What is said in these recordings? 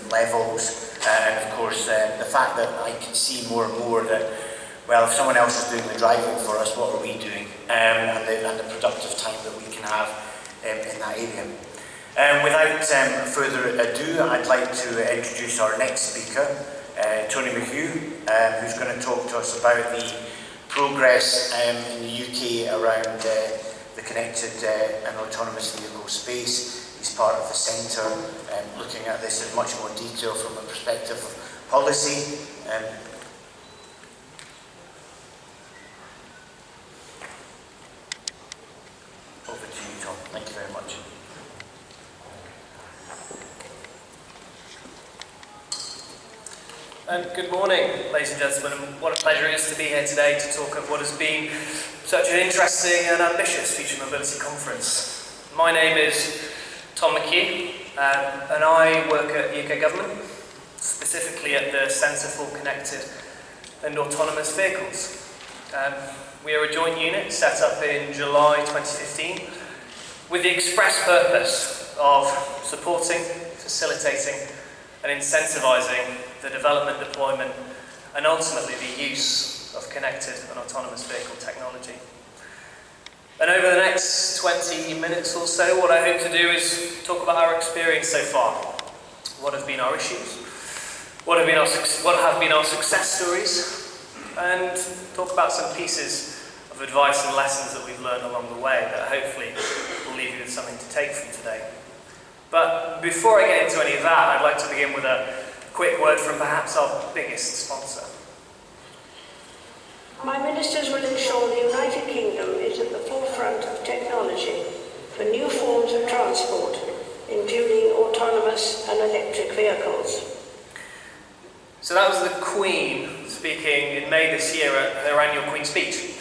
different levels, and of course the fact that I can see more and more that, well, if someone else is doing the driving for us, what are we doing, and the productive time that we can have in that area. Without further ado, I'd like to introduce our next speaker, Tony MacHugh, who's going to talk to us about the progress in the UK around the connected and autonomous vehicle space. He's part of the centre, looking at this in much more detail from a perspective of policy. Over to you, Tom. Thank you very much. Good morning, ladies and gentlemen, and what a pleasure it is to be here today to talk at what has been such an interesting and ambitious Future Mobility Conference. My name is Tom MacHugh, and I work at the UK Government, specifically at the Centre for Connected and Autonomous Vehicles. We are a joint unit set up in July 2015 with the express purpose of supporting, facilitating and incentivising the development, deployment and ultimately the use of connected and autonomous vehicle technology. And over the next 20 minutes or so, what I hope to do is talk about our experience so far. What have been our issues? What have been our success stories? And talk about some pieces of advice and lessons that we've learned along the way that hopefully will leave you with something to take from today. But before I get into any of that, I'd like to begin with a quick word from perhaps our biggest sponsor. My ministers will ensure the United Kingdom is at the forefront of technology for new forms of transport, including autonomous and electric vehicles. So that was the Queen speaking in May this year at her annual Queen speech,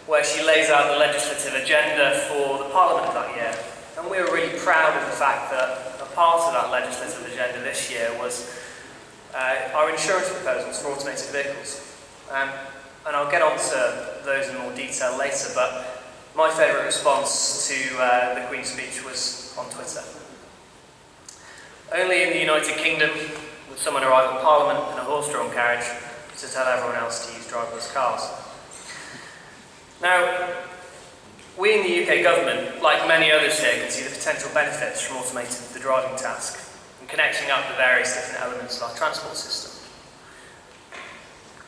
where she lays out the legislative agenda for the Parliament that year. And we were really proud of the fact that a part of that legislative agenda this year was our insurance proposals for automated vehicles. And I'll get on to those in more detail later, but my favourite response to the Queen's speech was on Twitter. Only in the United Kingdom would someone arrive at Parliament in a horse-drawn carriage to tell everyone else to use driverless cars. Now, we in the UK Government, like many others here, can see the potential benefits from automating the driving task and connecting up the various different elements of our transport system.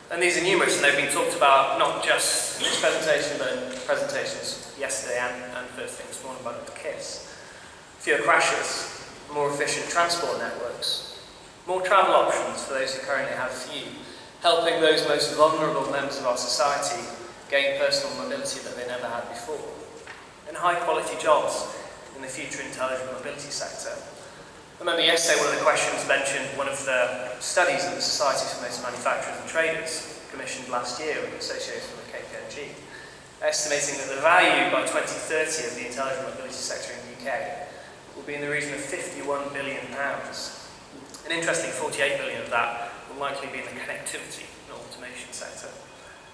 And these are numerous, and they've been talked about not just in this presentation, but in presentations yesterday and first thing this morning by Dr. Kiss. Fewer crashes, more efficient transport networks, more travel options for those who currently have few, helping those most vulnerable members of our society gain personal mobility that they never had before, and high-quality jobs in the future intelligent mobility sector. I remember yesterday one of the questions mentioned one of the studies that the Society for Motor Manufacturers and Traders commissioned last year in association with KPMG, estimating that the value by 2030 of the intelligent mobility sector in the UK will be in the region of £51 billion. An interesting 48 billion of that will likely be in the connectivity and automation sector.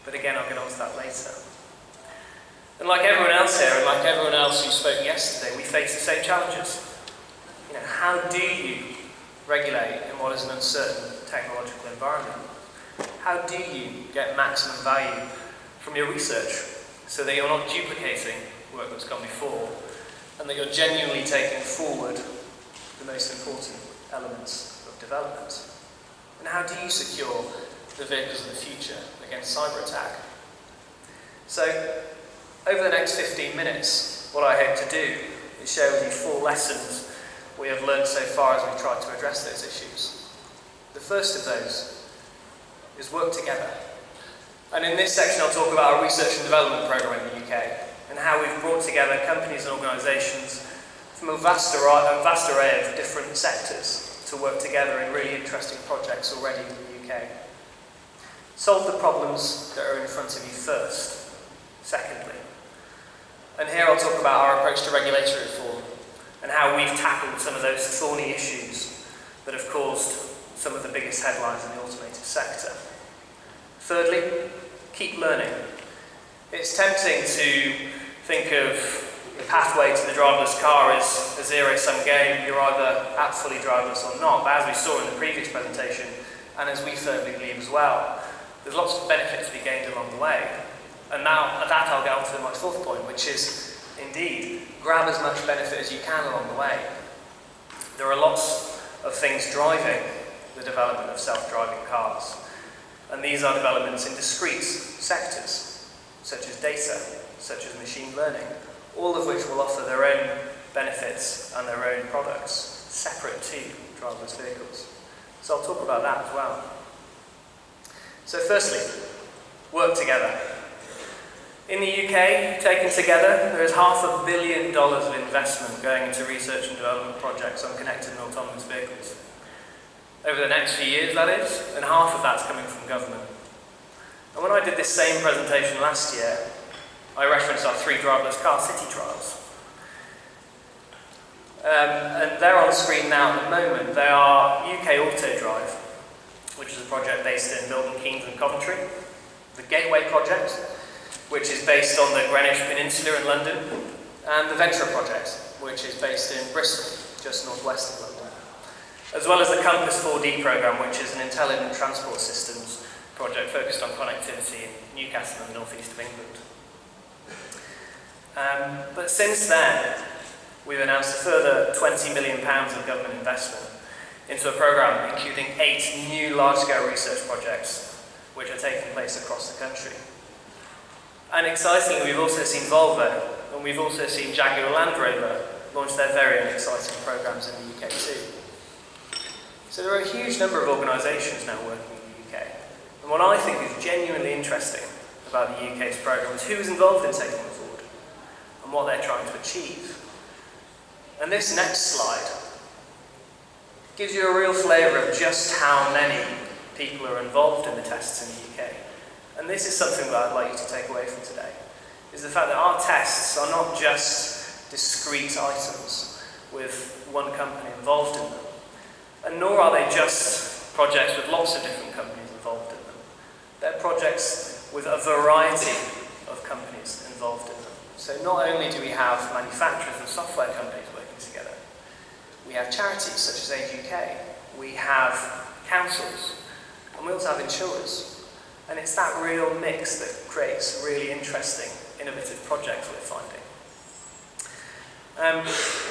But again, I'll get on to that later. And like everyone else here, and like everyone else who spoke yesterday, we face the same challenges. You know, how do you regulate in what is an uncertain technological environment? How do you get maximum value from your research so that you're not duplicating work that's gone before and that you're genuinely taking forward the most important elements of development? And how do you secure the vehicles of the future against cyber attack? So, over the next 15 minutes, what I hope to do is share with you 4 lessons we have learned so far as we try to address those issues. The first of those is work together. And in this section I'll talk about our research and development programme in the UK and how we've brought together companies and organisations from a vast array of different sectors to work together in really interesting projects already in the UK. Solve the problems that are in front of you first. Secondly, and here I'll talk about our approach to regulatory reform and how we've tackled some of those thorny issues that have caused some of the biggest headlines in the automotive sector. Thirdly, keep learning. It's tempting to think of the pathway to the driverless car is a zero-sum game. You're either at fully driverless or not. But as we saw in the previous presentation, and as we firmly believe as well, there's lots of benefits to be gained along the way. And now, at that, I'll get on to my fourth point, which is, indeed, grab as much benefit as you can along the way. There are lots of things driving the development of self-driving cars. And these are developments in discrete sectors, such as data, such as machine learning, all of which will offer their own benefits and their own products, separate to driverless vehicles. So I'll talk about that as well. So firstly, work together. In the UK, taken together, there is $500 million of investment going into research and development projects on connected and autonomous vehicles. Over the next few years, that is, and half of that's coming from government. And when I did this same presentation last year, I referenced our 3 driverless car city trials. And they're on screen now at the moment. They are UK Auto Drive, which is a project based in Milton Keynes and Coventry, the Gateway project, which is based on the Greenwich Peninsula in London, and the Venture project, which is based in Bristol, just northwest of London, as well as the Compass 4D programme, which is an intelligent transport systems project focused on connectivity in Newcastle and the northeast of England. But since then, we've announced a further £20 million of government investment into a programme including 8 new large-scale research projects which are taking place across the country. And excitingly, we've also seen Volvo, and we've also seen Jaguar Land Rover launch their very own exciting programmes in the UK too. So there are a huge number of organisations now working in the UK. And what I think is genuinely interesting about the UK's programme is who is involved in taking them forward and what they're trying to achieve. And this next slide gives you a real flavour of just how many people are involved in the tests in the UK. And this is something that I'd like you to take away from today, is the fact that our tests are not just discrete items with one company involved in them, and nor are they just projects with lots of different companies involved in them. They're projects with a variety of companies involved in them. So not only do we have manufacturers and software companies working together, we have charities such as Age UK, we have councils, and we also have insurers. And it's that real mix that creates really interesting, innovative projects we're finding.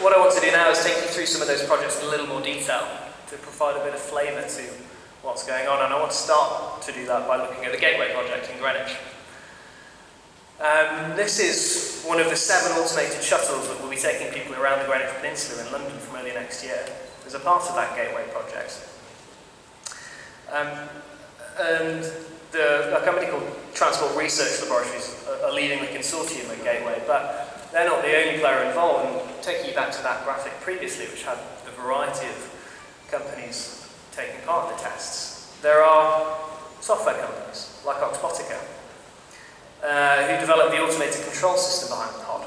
What I want to do now is take you through some of those projects in a little more detail to provide a bit of flavour to what's going on. And I want to start to do that by looking at the Gateway project in Greenwich. This is one of the 7 automated shuttles that will be taking people around the Greenwich Peninsula in London from early next year as a part of that Gateway project. And a company called Transport Research Laboratories are leading the consortium at Gateway, but they're not the only player involved. And taking you back to that graphic previously, which had the variety of companies taking part in the tests, there are software companies like Oxbotica, who developed the automated control system behind the pod.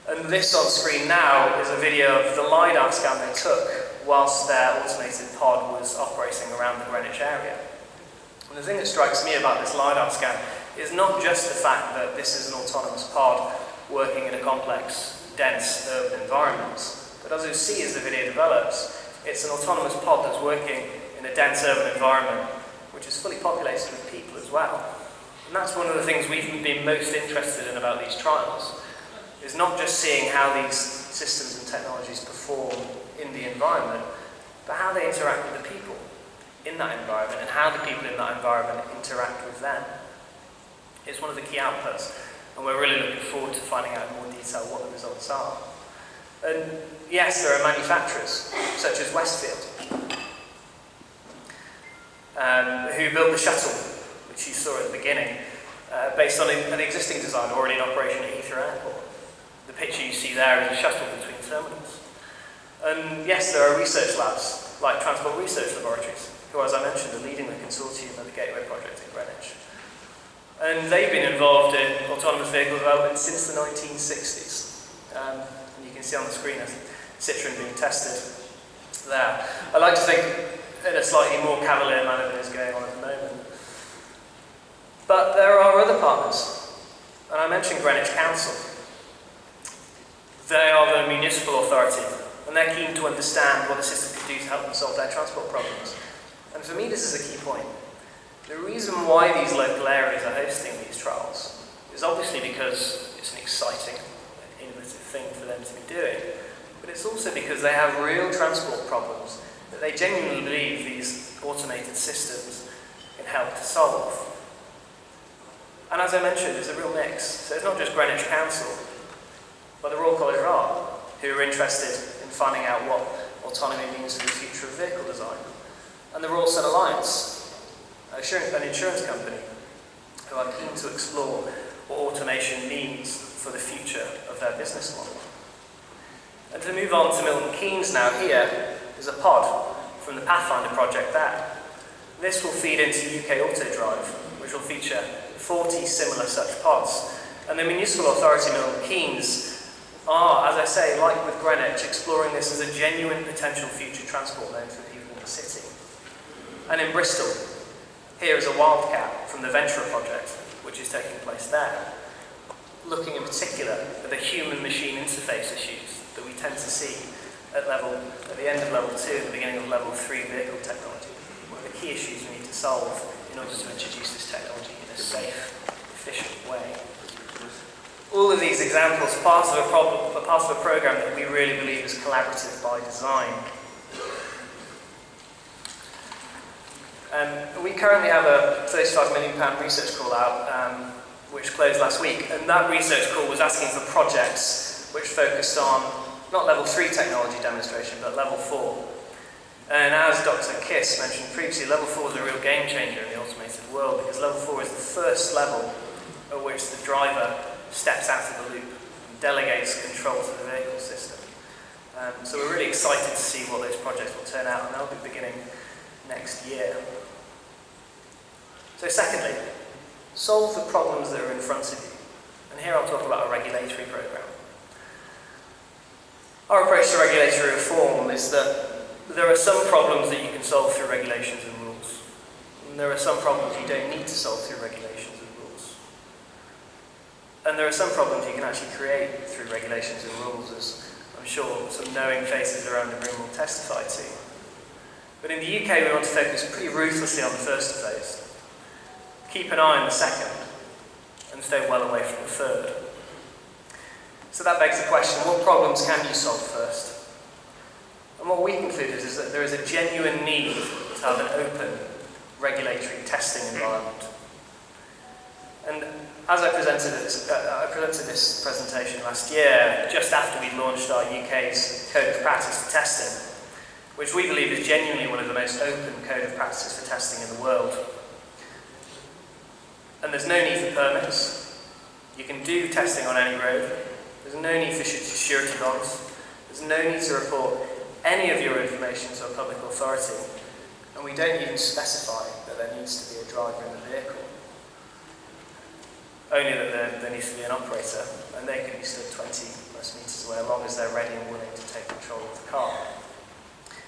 And this on screen now is a video of the LiDAR scan they took whilst their automated pod was operating around the Greenwich area. And the thing that strikes me about this LiDAR scan is not just the fact that this is an autonomous pod working in a complex, dense urban environment, but as you'll see as the video develops, it's an autonomous pod that's working in a dense urban environment which is fully populated with people as well. And that's one of the things we've been most interested in about these trials, is not just seeing how these systems and technologies perform in the environment, but how they interact with the people in that environment and how the people in that environment interact with them. It's one of the key outputs, and we're really looking forward to finding out in more detail what the results are. And yes, there are manufacturers, such as Westfield, who built the shuttle, which you saw at the beginning, based on an existing design already in operation at Heathrow Airport. The picture you see there is a shuttle between terminals. And yes, there are research labs, like Transport Research Laboratories, who, as I mentioned, are leading the consortium of the Gateway project in Greenwich. And they've been involved in autonomous vehicle development since the 1960s. And you can see on the screen a Citroën being tested there. I like to think in a slightly more cavalier manner than is going on at the moment. But there are other partners, and I mentioned Greenwich Council. They are the municipal authority, and they're keen to understand what the system could do to help them solve their transport problems. And for me, this is a key point. The reason why these local areas are hosting these trials is obviously because it's an exciting and innovative thing for them to be doing, but it's also because they have real transport problems that they genuinely believe these automated systems can help to solve. And as I mentioned, it's a real mix. So it's not just Greenwich Council, but the Royal College of Art, who are interested in finding out what autonomy means for the future of vehicle design. And the Royal Sun Alliance, an insurance company, who are keen to explore what automation means for the future of their business model. And to move on to Milton Keynes now, here is a pod from the Pathfinder project there. This will feed into UK Autodrive, which will feature 40 similar such pods. And the municipal authority Milton Keynes are, as I say, like with Greenwich, exploring this as a genuine potential future transport node for people in the city. And in Bristol, here is a Wildcat from the Ventura project, which is taking place there, looking in particular at the human-machine interface issues that we tend to see at the end of level 2 and the beginning of level 3 vehicle technology. What are the key issues we need to solve in order to introduce this technology in a safe, efficient way? All of these examples are part of a program that we really believe is collaborative by design. We currently have a £35 million research call out, which closed last week, and that research call was asking for projects which focused on not level 3 technology demonstration, but level 4. And as Dr. Kiss mentioned previously, level 4 is a real game changer in the automated world, because level 4 is the first level at which the driver steps out of the loop and delegates control to the vehicle system. So we're really excited to see what those projects will turn out, and they'll be beginning next year. So secondly, solve the problems that are in front of you. And here I'll talk about a regulatory program. Our approach to regulatory reform is that there are some problems that you can solve through regulations and rules. And there are some problems you don't need to solve through regulations and rules. And there are some problems you can actually create through regulations and rules, as I'm sure some knowing faces around the room will testify to. But in the UK, we want to focus pretty ruthlessly on the first of those. Keep an eye on the second, and stay well away from the third. So that begs the question, what problems can you solve first? And what we concluded is that there is a genuine need to have an open regulatory testing environment. And as I presented this presentation last year, just after we launched our UK's Code of Practice for Testing, which we believe is genuinely one of the most open code of practices for testing in the world. And there's no need for permits. You can do testing on any road. There's no need for security bonds. There's no need to report any of your information to a public authority. And we don't even specify that there needs to be a driver in the vehicle. Only that there needs to be an operator, and they can be stood 20 plus metres away, as long as they're ready and willing to take control of the car.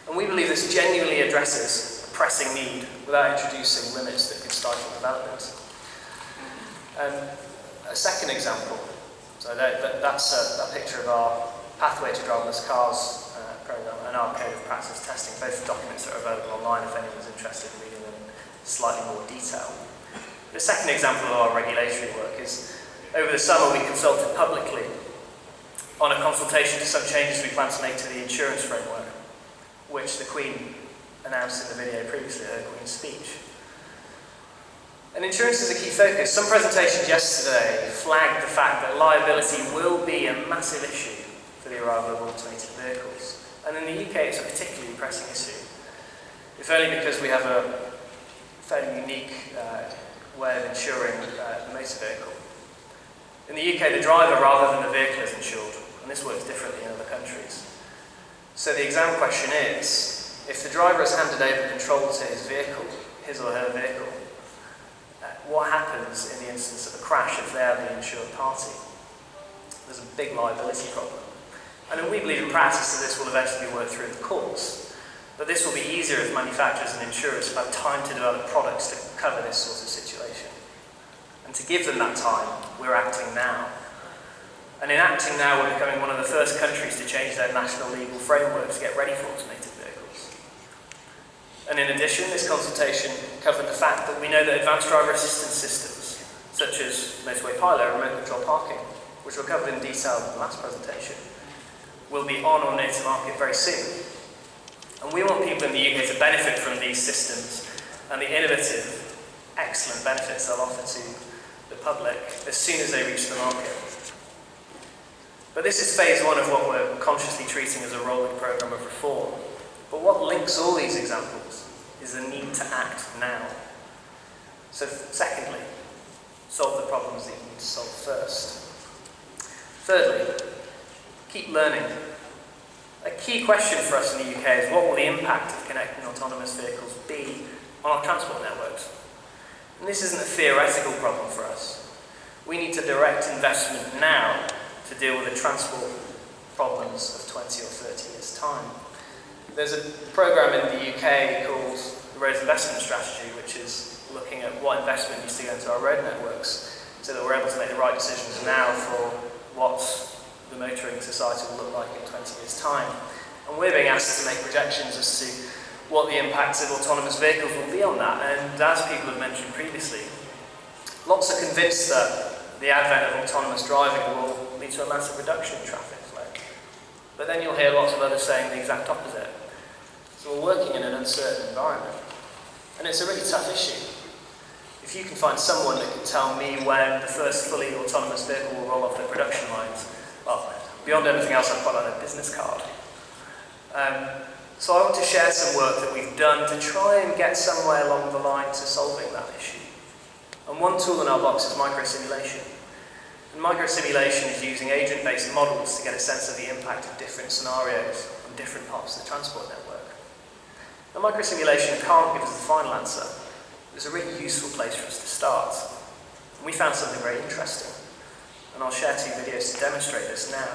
And we believe this genuinely addresses a pressing need without introducing limits that could stifle development. A second example, so that's a picture of our Pathway to Driverless Cars program and our Code of Practice testing. Both documents are available online if anyone's interested in reading them in slightly more detail. The second example of our regulatory work is, over the summer we consulted publicly on a consultation to some changes we plan to make to the insurance framework, which the Queen announced in the video previously, her Queen's speech. And insurance is a key focus. Some presentations yesterday flagged the fact that liability will be a massive issue for the arrival of automated vehicles. And in the UK it's a particularly pressing issue. If only because we have a fairly unique way of insuring the motor vehicle. In the UK, the driver rather than the vehicle is insured, and this works differently in other countries. So the exam question is, if the driver has handed over control to his vehicle, his or her vehicle, what happens in the instance of a crash if they are the insured party? There's a big liability problem. And we believe in practice that this will eventually be worked through in the courts. But this will be easier if manufacturers and insurers have time to develop products to cover this sort of situation. And to give them that time, we're acting now. And in acting now, we're becoming one of the first countries to change their national legal framework to get ready for automated vehicles. And in addition, this consultation covered the fact that we know that advanced driver assistance systems, such as Motorway Pilot and remote control parking, which were covered in detail in the last presentation, will be on or near to market very soon. And we want people in the UK to benefit from these systems and the innovative, excellent benefits they'll offer to the public as soon as they reach the market. But this is phase one of what we're consciously treating as a rolling programme of reform. But what links all these examples is the need to act now. So secondly, solve the problems that you need to solve first. Thirdly, keep learning. A key question for us in the UK is what will the impact of connecting autonomous vehicles be on our transport networks? And this isn't a theoretical problem for us. We need to direct investment now to deal with the transport problems of 20 or 30 years' time. There's a programme in the UK called the Roads Investment Strategy, which is looking at what investment needs to go into our road networks so that we're able to make the right decisions now for what the motoring society will look like in 20 years' time. And we're being asked to make projections as to what the impacts of autonomous vehicles will be on that. And as people have mentioned previously, lots are convinced that the advent of autonomous driving will lead to a massive reduction in traffic flow. But then you'll hear lots of others saying the exact opposite. So we're working in an uncertain environment. And it's a really tough issue. If you can find someone that can tell me when the first fully autonomous vehicle will roll off the production lines, well, beyond anything else, I'd quite like a business card. So I want to share some work that we've done to try and get somewhere along the line to solving that issue. And one tool in our box is microsimulation. And microsimulation is using agent-based models to get a sense of the impact of different scenarios on different parts of the transport network. Now, microsimulation can't give us the final answer. It's a really useful place for us to start. And we found something very interesting. And I'll share 2 videos to demonstrate this now.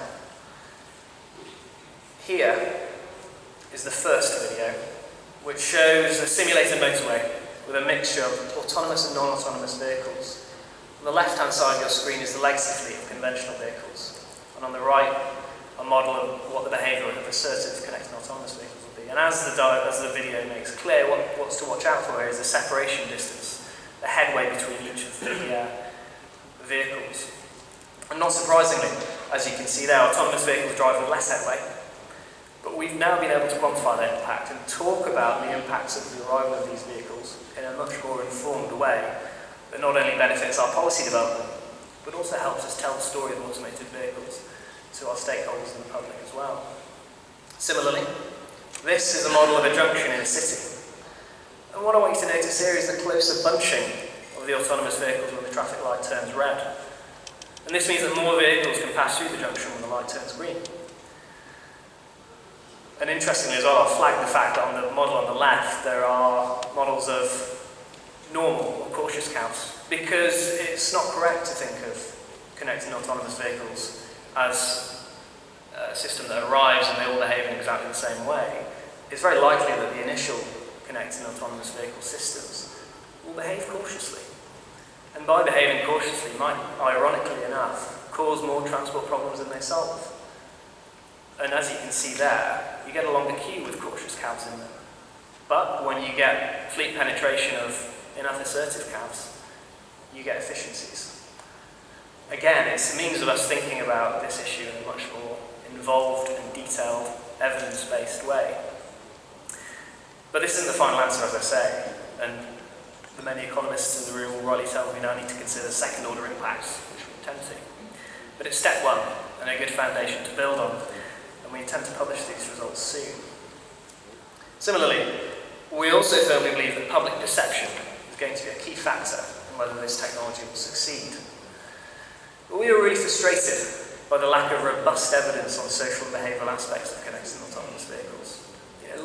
Here is the first video, which shows a simulated motorway with a mixture of autonomous and non-autonomous vehicles. On the left-hand side of your screen is the legacy fleet of conventional vehicles. And on the right, a model of what the behaviour of assertive connected autonomous vehicles will be. And as the video makes clear, what's to watch out for here is the separation distance, the headway between each of the vehicles. And not surprisingly, as you can see there, autonomous vehicles drive with less headway. But we've now been able to quantify that impact and talk about the impacts of the arrival of these vehicles in a much more informed way that not only benefits our policy development, but also helps us tell the story of automated vehicles to our stakeholders and the public as well. Similarly, this is a model of a junction in a city. And what I want you to notice here is the closer bunching of the autonomous vehicles when the traffic light turns red. And this means that more vehicles can pass through the junction when the light turns green. And interestingly as well, I'll flag the fact that on the model on the left, there are models of normal or cautious counts, because it's not correct to think of connecting autonomous vehicles as a system that arrives and they all behave in exactly the same way. It's very likely that the initial connecting autonomous vehicle systems will behave cautiously. And by behaving cautiously might, ironically enough, cause more transport problems than they solve. And as you can see there, you get a longer queue with cautious cabs in them. But when you get fleet penetration of enough assertive cabs, you get efficiencies. Again, it's a means of us thinking about this issue in a much more involved and detailed, evidence-based way. But this isn't the final answer, as I say, and the many economists in the room will rightly tell me we now need to consider second-order impacts, which we intend to. But it's step one, and a good foundation to build on. We intend to publish these results soon. Similarly, we also firmly believe that public perception is going to be a key factor in whether this technology will succeed. But we are really frustrated by the lack of robust evidence on social and behavioural aspects of connected autonomous vehicles.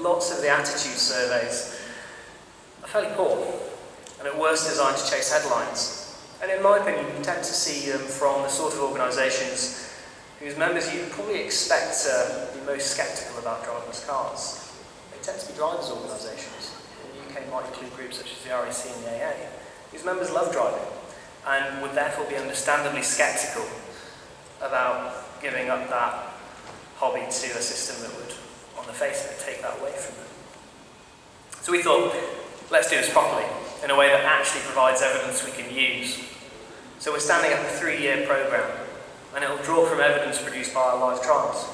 Lots of the attitude surveys are fairly poor, and at worst designed to chase headlines. And in my opinion, you tend to see them from the sort of organisations whose members you'd probably expect to be most sceptical about driverless cars. They tend to be drivers' organisations. In the UK might include groups such as the RAC and the AA, whose members love driving and would therefore be understandably sceptical about giving up that hobby to a system that would, on the face of it, take that away from them. So we thought, let's do this properly, in a way that actually provides evidence we can use. So we're standing up a 3-year programme, and it will draw from evidence produced by our live trials,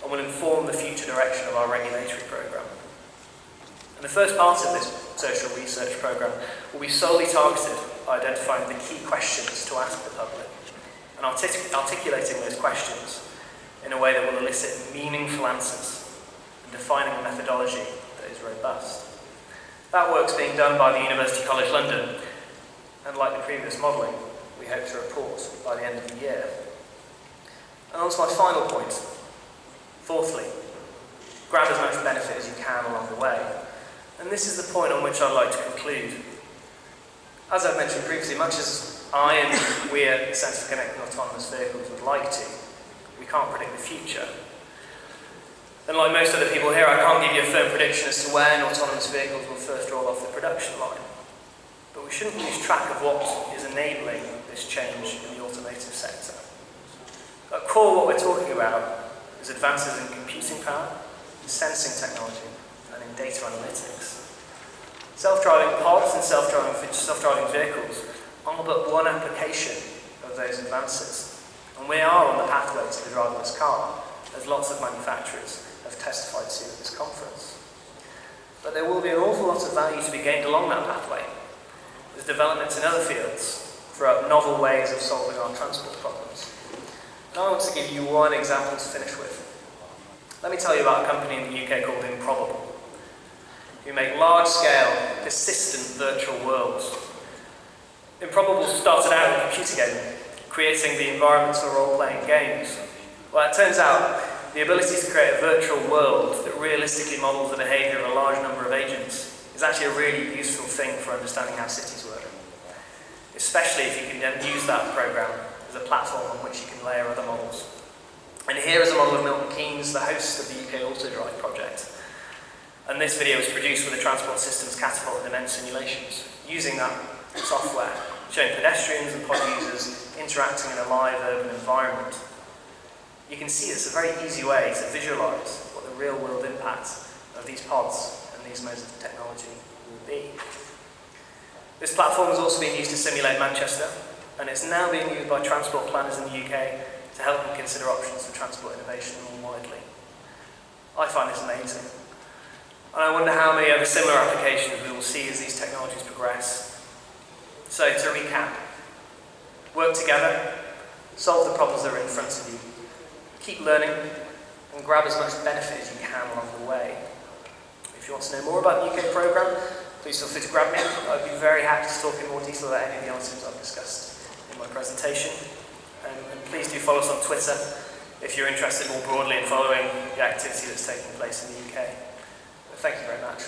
and will inform the future direction of our regulatory programme. And the first part of this social research programme will be solely targeted at identifying the key questions to ask the public, and articulating those questions in a way that will elicit meaningful answers, and defining a methodology that is robust. That work's being done by the University College London, and like the previous modelling, we hope to report by the end of the year. And on to my final point. Fourthly, grab as much benefit as you can along the way. And this is the point on which I'd like to conclude. As I've mentioned previously, much as I and we at the Centre for Connecting Autonomous Vehicles would like to, we can't predict the future. And like most other people here, I can't give you a firm prediction as to when autonomous vehicles will first roll off the production line. But we shouldn't lose track of what is enabling this change in the automotive sector. At core, what we're talking about is advances in computing power, sensing technology, and in data analytics. Self-driving pods and self-driving vehicles are but one application of those advances. And we are on the pathway to the driverless car, as lots of manufacturers have testified to at this conference. But there will be an awful lot of value to be gained along that pathway, as developments in other fields throw up novel ways of solving our transport problems. And I want to give you one example to finish with. Let me tell you about a company in the UK called Improbable, who make large-scale, persistent virtual worlds. Improbable started out in computer gaming, creating the environments for role-playing games. Well, it turns out the ability to create a virtual world that realistically models the behaviour of a large number of agents is actually a really useful thing for understanding how cities work, especially if you can then use that programme as a platform on which you can layer other models. And here is a model of Milton Keynes, the host of the UK Autodrive project. And this video was produced with the Transport Systems Catapult and Immense simulations, using that software, showing pedestrians and pod users interacting in a live urban environment. You can see it's a very easy way to visualise what the real-world impact of these pods and these modes of technology will be. This platform has also been used to simulate Manchester, and it's now being used by transport planners in the UK to help them consider options for transport innovation more widely. I find this amazing. And I wonder how many other similar applications we will see as these technologies progress. So to recap, work together, solve the problems that are in front of you, keep learning, and grab as much benefit as you can along the way. If you want to know more about the UK programme, please feel free to grab me. I'd be very happy to talk in more detail about any of the items I've discussed in my presentation. And please do follow us on Twitter if you're interested more broadly in following the activity that's taking place in the UK. Thank you very much.